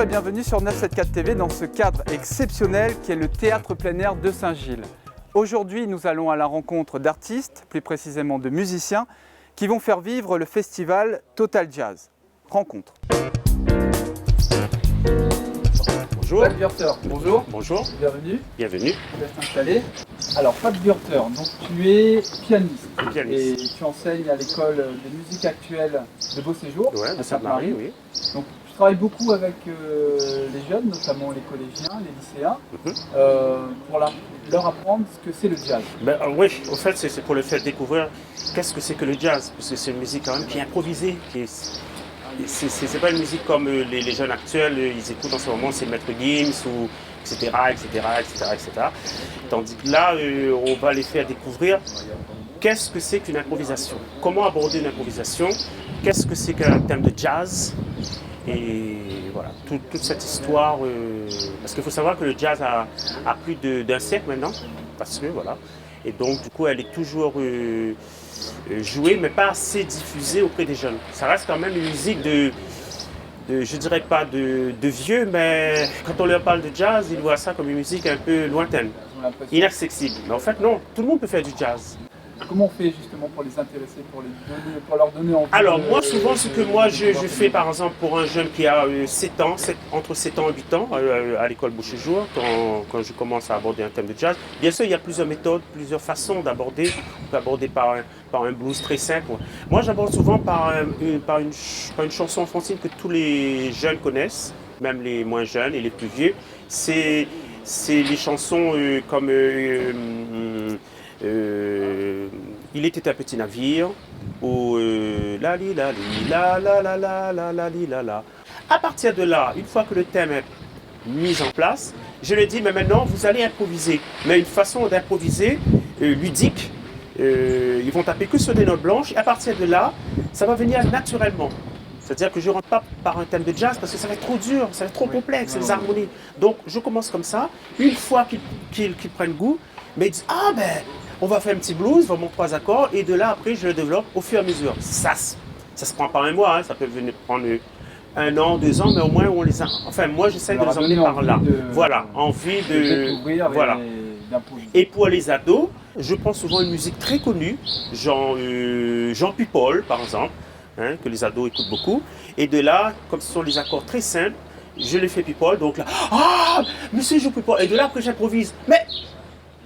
et bienvenue sur 974 TV dans ce cadre exceptionnel qui est le théâtre plein air de Saint-Gilles. Aujourd'hui, nous allons à la rencontre d'artistes, plus précisément de musiciens, qui vont faire vivre le festival Total Jazz. Rencontre. Bonjour. Pat Bürter, bonjour. Bonjour. Bienvenue. Bienvenue. Je vais t'installer. Alors, Pat Bürter, donc tu es pianiste. Pianiste. Et tu enseignes à l'école de musique actuelle de Beauséjour, Ouais, à de Sainte-Marie. oui. Donc, tu travailles beaucoup avec les jeunes, notamment les collégiens, les lycéens, pour leur apprendre ce que c'est le jazz. Ben, oui, au fait, c'est pour le faire découvrir qu'est-ce que c'est que le jazz, parce que c'est une musique quand même qui est improvisée, c'est pas une musique comme les jeunes actuels, ils écoutent en ce moment, c'est Maître Gims ou etc. Tandis que là, on va les faire découvrir qu'est-ce que c'est qu'une improvisation, comment aborder une improvisation, qu'est-ce que c'est qu'un thème de jazz. Et voilà, toute cette histoire, parce qu'il faut savoir que le jazz a plus d'un siècle maintenant, parce que voilà, et donc du coup elle est toujours jouée, mais pas assez diffusée auprès des jeunes. Ça reste quand même une musique je dirais pas de vieux, mais quand on leur parle de jazz, ils voient ça comme une musique un peu lointaine, inaccessible. Mais en fait non, tout le monde peut faire du jazz. Comment on fait justement pour les intéresser, pour leur donner envie? Alors moi souvent ce que moi je fais par exemple pour un jeune qui a 7 ans, entre 7 ans et 8 ans à l'école Beauséjour, quand je commence à aborder un thème de jazz, bien sûr il y a plusieurs méthodes, plusieurs façons d'aborder. On peut aborder par un blues très simple. Moi j'aborde souvent par une chanson enfantine que tous les jeunes connaissent, même les moins jeunes et les plus vieux. C'est les chansons comme il était un petit navire, ou la li la li la la la la la la li la la. À partir de là, une fois que le thème est mis en place, je lui dis mais maintenant vous allez improviser, mais une façon d'improviser ludique. Ils vont taper que sur des notes blanches et à partir de là, ça va venir naturellement. C'est-à-dire que je ne rentre pas par un thème de jazz parce que ça va être trop dur, ça va être trop complexe, les harmonies. Donc je commence comme ça, une fois qu'ils prennent goût, mais ils disent ah ben on va faire un petit blues, vraiment 3 accords, et de là après je le développe au fur et à mesure. Ça se prend pas un mois, hein, ça peut venir prendre 1 an, 2 ans, mais au moins on les a. Enfin moi j'essaie de les emmener par là. Voilà, envie de découvrir voilà. Et pour les ados, je prends souvent une musique très connue, genre Jean Pupol par exemple, hein, que les ados écoutent beaucoup. Et de là, comme ce sont des accords très simples, je les fais Pupol, donc là, ah, monsieur Jean Pupol, et de là après j'improvise. Mais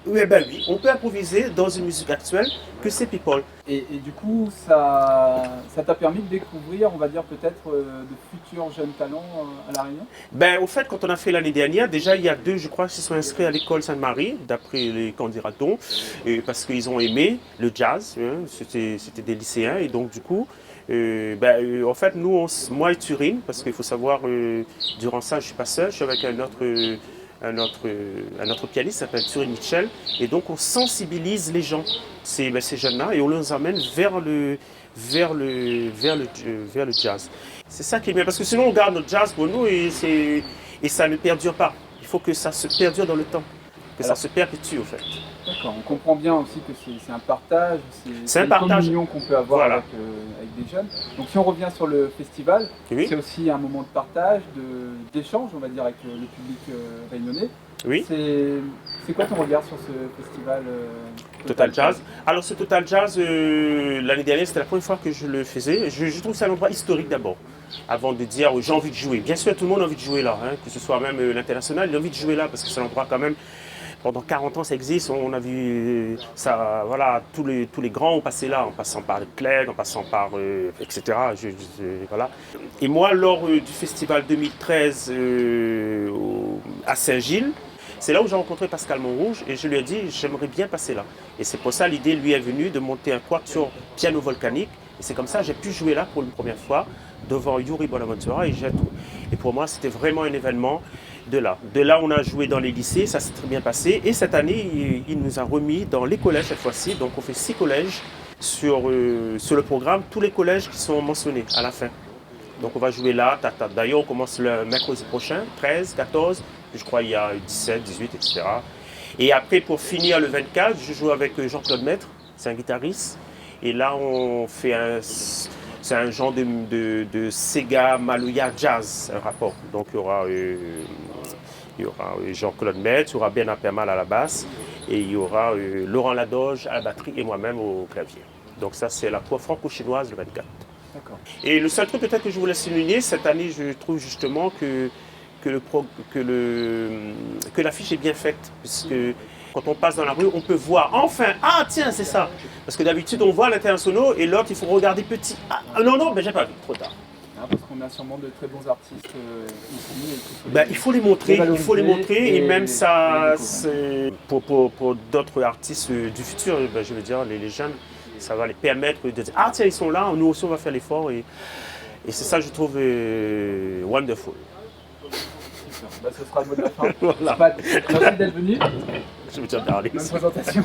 oui, ben oui, on peut improviser dans une musique actuelle que c'est people. Et du coup, ça t'a permis de découvrir, on va dire peut-être, de futurs jeunes talents à La Réunion? Ben, au fait, quand on a fait l'année dernière, déjà il y a 2, je crois, qui sont inscrits à l'école Sainte-Marie, d'après les candidatons, parce qu'ils ont aimé le jazz, hein, c'était des lycéens, et donc du coup, en fait, nous, moi et Turine, parce qu'il faut savoir, durant ça, je ne suis pas seul, je suis avec un autre pianiste qui s'appelle Turine Mitchell, et donc on sensibilise les gens, ces jeunes-là, et on les emmène vers le jazz. C'est ça qui est bien, parce que sinon on garde notre jazz pour nous et ça ne perdure pas. Il faut que ça se perdure dans le temps, ça se perpétue au fait. D'accord, on comprend bien aussi que c'est un partage, c'est une communion qu'on peut avoir voilà. avec des jeunes. Donc si on revient sur le festival, oui. C'est aussi un moment de partage, d'échange, on va dire, avec le public réunionnais. Oui. C'est quoi ton regard sur ce festival Total Jazz? Alors ce Total Jazz, l'année dernière, c'était la première fois que je le faisais. Je trouve que c'est un endroit historique d'abord, avant de dire j'ai envie de jouer. Bien sûr, tout le monde a envie de jouer là, hein, que ce soit même l'international, il a envie de jouer là, parce que c'est un endroit quand même, pendant 40 ans ça existe, on a vu ça, voilà, tous les grands ont passé là, en passant par Clegg, en passant par, etc. Voilà. Et moi, lors du festival 2013 à Saint-Gilles, c'est là où j'ai rencontré Pascal Montrouge et je lui ai dit j'aimerais bien passer là. Et c'est pour ça l'idée lui est venue de monter un quatuor piano volcanique. Et c'est comme ça que j'ai pu jouer là pour une première fois devant Yuri Bonaventura. Et pour moi c'était vraiment un événement de là. De là on a joué dans les lycées, ça s'est très bien passé. Et cette année il nous a remis dans les collèges cette fois-ci. Donc on fait 6 collèges sur le programme, tous les collèges qui sont mentionnés à la fin. Donc on va jouer là, d'ailleurs on commence le mercredi prochain, 13, 14, je crois il y a 17, 18, etc. Et après pour finir le 24, je joue avec Jean-Claude Maître, c'est un guitariste. Et là on fait C'est un genre de Sega Maloya Jazz, un rapport. Donc il y aura Jean-Claude Metz, il y aura Ben Apermal à la basse, et il y aura Laurent Ladoge à la batterie et moi-même au clavier. Donc ça, c'est la pro franco-chinoise le 24. Et le seul truc peut-être que je voulais souligner, cette année, je trouve justement que l'affiche est bien faite, puisque quand on passe dans la rue, on peut voir enfin, ah tiens, c'est ça. Parce que d'habitude, on voit l'international et l'autre, il faut regarder petit. Ah non, mais j'ai pas vu, trop tard. Parce qu'on a sûrement de très bons artistes ici. Il faut les montrer, et même ça, pour d'autres artistes du futur, je veux dire, les jeunes, ça va les permettre de dire, ah tiens, ils sont là, nous aussi on va faire l'effort, et c'est ça que je trouve wonderful. Ce sera le mot de la fin. Voilà. Merci d'être venu. Je vous tiens à parler. Bonne présentation.